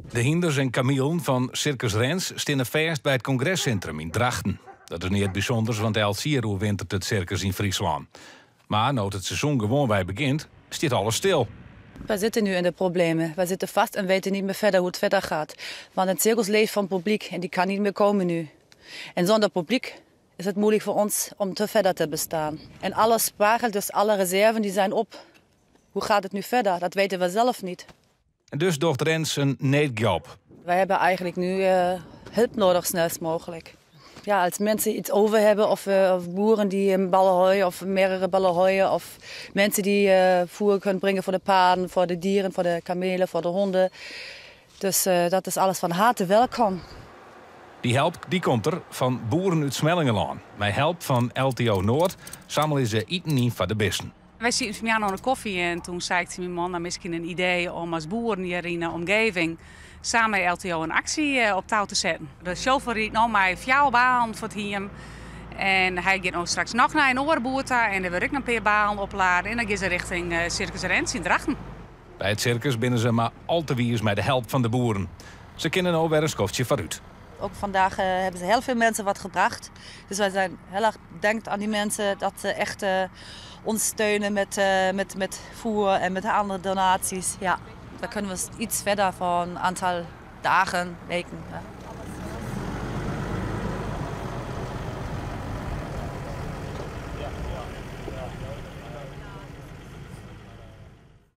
De hinders en kamelen van Circus Rens staan vast bij het congrescentrum in Drachten. Dat is niet bijzonders, want elk jaar wintert het circus in Friesland. Maar nu het seizoen gewoon bij begint, staat alles stil. We zitten nu in de problemen. We zitten vast en weten niet meer verder hoe het verder gaat. Want het circus leeft van het publiek en die kan niet meer komen nu. En zonder publiek is het moeilijk voor ons om te verder te bestaan. En alles sparelt, dus alle reserven die zijn op. Hoe gaat het nu verder? Dat weten we zelf niet. En dus docht Rens een needjob. Wij hebben eigenlijk nu hulp nodig, snelst mogelijk. Ja, als mensen iets over hebben, of boeren die een ballen hooien of meerdere ballen hooien, of mensen die voer kunnen brengen voor de paarden, voor de dieren, voor de kamelen, voor de honden. Dus dat is alles van harte welkom. Die help die komt er van boeren uit Smellingelaan. Met help van LTO Noord zamelen ze eten in van de besten. Wij zitten vanmiddag aan de koffie en toen zei ik tegen mijn man, nou, misschien een idee om als boeren hier in de omgeving samen met LTO een actie op touw te zetten. De chauffeur riet nou maar 4 baan voor het hier. En hij gaat nou straks nog naar een andere boer en dan wil ik een paar baan opladen. En dan gaan ze richting Circus Rens in Drachten. Bij het circus binnen ze maar al te wiers met de help van de boeren. Ze kennen nou weer een schotje vooruit. Ook vandaag hebben ze heel veel mensen wat gebracht. Dus wij zijn heel erg bedankt aan die mensen dat ze echt ons steunen met voer en met andere donaties. Ja, daar kunnen we iets verder voor een aantal dagen, weken. Ja.